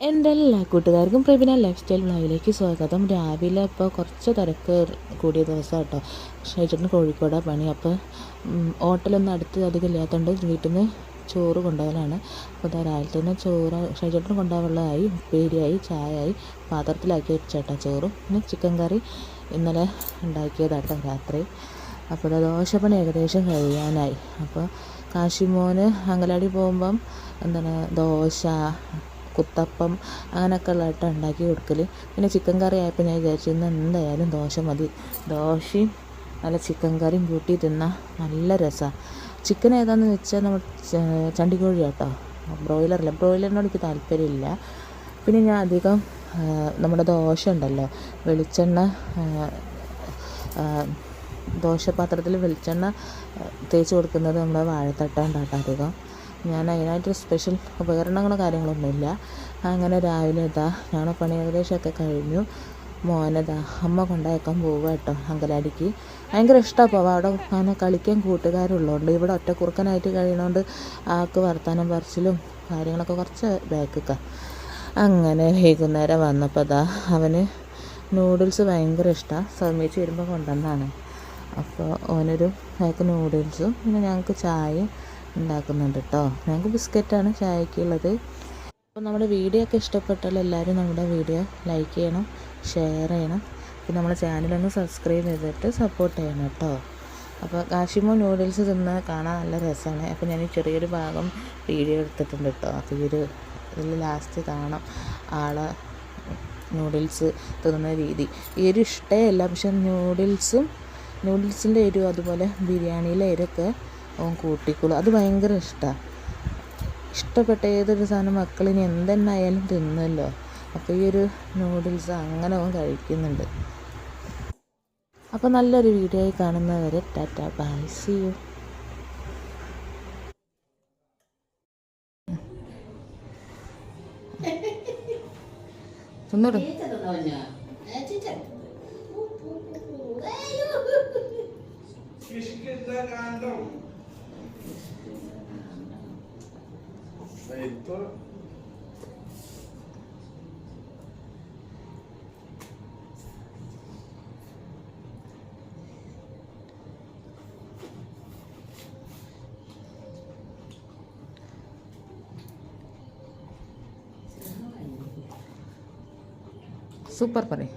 എൻ്റെ എല്ലാ കൂട്ടുകാർക്കും പ്രവീണ ലൈഫ് സ്റ്റൈൽ വ്ളോഗിലേക്ക് സ്വാഗതം. രാവിലെ ഇപ്പോൾ കുറച്ച് തിരക്ക് കൂടിയ ദിവസം കേട്ടോ. ഷൈജേട്ടന് കോഴിക്കോടാണ് പണി. അപ്പോൾ ഹോട്ടലൊന്നും അടുത്ത് അധികം ഇല്ലാത്തതുകൊണ്ട് വീട്ടിൽ നിന്ന് ചോറ് കൊണ്ടുപോകലാണ്. അപ്പോൾ ഇതാ രാവിലെ തന്നെ ചോറ് ഷൈജേട്ടന് കൊണ്ടുപോകാനുള്ളതായി, ഉപ്പേരിയായി, ചായയായി, പാത്രത്തിലാക്കി വെച്ചേട്ടാ ചോറും. പിന്നെ ചിക്കൻ കറി ഇന്നലെ ഉണ്ടാക്കിയതാട്ടോ രാത്രി. അപ്പോൾ ഇത് ദോശപ്പണി ഏകദേശം കഴിയാനായി. അപ്പോൾ കാശിമോന് അങ്കലാടി പോകുമ്പം ദോശ, കുത്തപ്പം അങ്ങനെയൊക്കെ ഉള്ളതായിട്ട് ഉണ്ടാക്കി കൊടുക്കൽ. പിന്നെ ചിക്കൻ കറി ആയപ്പോൾ ഞാൻ വിചാരിച്ചു ഇന്ന് എന്തായാലും ദോശ മതി. ദോശയും നല്ല ചിക്കൻ കറിയും കൂട്ടി തിന്നാൽ നല്ല രസമാണ്. ചിക്കൻ ഏതാണെന്ന് വെച്ചാൽ നമ്മൾ ചണ്ടിക്കോഴി കേട്ടോ, ബ്രോയിലറില്ല. ബ്രോയിലറിനോട് എനിക്ക് താല്പര്യമില്ല. പിന്നെ ഞാൻ അധികം നമ്മുടെ ദോശ ഉണ്ടല്ലോ, വെളിച്ചെണ്ണ ദോശപാത്രത്തിൽ വെളിച്ചെണ്ണ തേച്ച് കൊടുക്കുന്നത് നമ്മുടെ വാഴത്തട്ടാണ്ടാട്ടോ അധികം. ഞാൻ അതിനായിട്ടൊരു സ്പെഷ്യൽ ഉപകരണങ്ങളോ കാര്യങ്ങളൊന്നുമില്ല. അങ്ങനെ രാവിലെ ഞങ്ങളുടെ പണി ഏകദേശമൊക്കെ കഴിഞ്ഞു. മോനതാ അമ്മ കൊണ്ടയക്കാൻ പോവുക കേട്ടോ അങ്കലാടിക്ക്. ഭയങ്കര ഇഷ്ടമാണ് പോവാം. അവിടെ അങ്ങനെ കളിക്കാൻ കൂട്ടുകാരുള്ളതുകൊണ്ട്. ഇവിടെ ഒറ്റക്കുറുക്കനായിട്ട് കഴിയണോണ്ട് ആൾക്ക് വർത്താനം പറച്ചിലും കാര്യങ്ങളൊക്കെ കുറച്ച് ബാക്കിക്കാം. അങ്ങനെ വൈകുന്നേരം വന്നപ്പോൾ അവന് നൂഡിൽസ് ഭയങ്കര ഇഷ്ടമാണ്. സൗമ്യച്ച് വരുമ്പോൾ കൊണ്ടുവന്നതാണ്. അപ്പോൾ ഓനൊരു പാക്ക് നൂഡിൽസും പിന്നെ ഞങ്ങൾക്ക് ചായയും ഉണ്ടാക്കുന്നുണ്ട് കേട്ടോ. ഞങ്ങൾക്ക് ബിസ്ക്കറ്റാണ് ചായക്കുള്ളത്. അപ്പോൾ നമ്മുടെ വീഡിയോ ഒക്കെ ഇഷ്ടപ്പെട്ടാൽ എല്ലാവരും നമ്മുടെ വീഡിയോ ലൈക്ക് ചെയ്യണം, ഷെയർ ചെയ്യണം. പിന്നെ നമ്മുടെ ചാനലൊന്ന് സബ്സ്ക്രൈബ് ചെയ്തിട്ട് സപ്പോർട്ട് ചെയ്യണം കേട്ടോ. അപ്പോൾ കാശിമോ നൂഡിൽസ് തിന്ന് കാണാൻ നല്ല രസമാണ്. അപ്പോൾ ഞാൻ ചെറിയൊരു ഭാഗം വീഡിയോ എടുത്തിട്ടുണ്ട് കേട്ടോ. അപ്പോൾ ഇതിൽ ലാസ്റ്റ് കാണാം ആളെ നൂഡിൽസ് തിന്നുന്ന രീതി. ഈ ഒരു ഇഷ്ടമല്ല, പക്ഷെ നൂഡിൽസിൻ്റെ എരിവ് അതുപോലെ ബിരിയാണിയിലെ എരിവൊക്കെ ഓൻ കൂട്ടിക്കോളും. അത് ഭയങ്കര ഇഷ്ടമാണ്. ഇഷ്ടപ്പെട്ട ഏതൊരു സാധനം മക്കളിനി എന്തെന്നായാലും തിന്നല്ലോ. അപ്പോൾ ഈ ഒരു നൂഡിൽസ് അങ്ങനെ ഓൻ കഴിക്കുന്നുണ്ട്. അപ്പോൾ നല്ലൊരു വീഡിയോ ആയി കാണുന്നവരെ ടാറ്റാ ബൈ, സീ യു. തിന്നോട് സൂപ്പർ പറയും.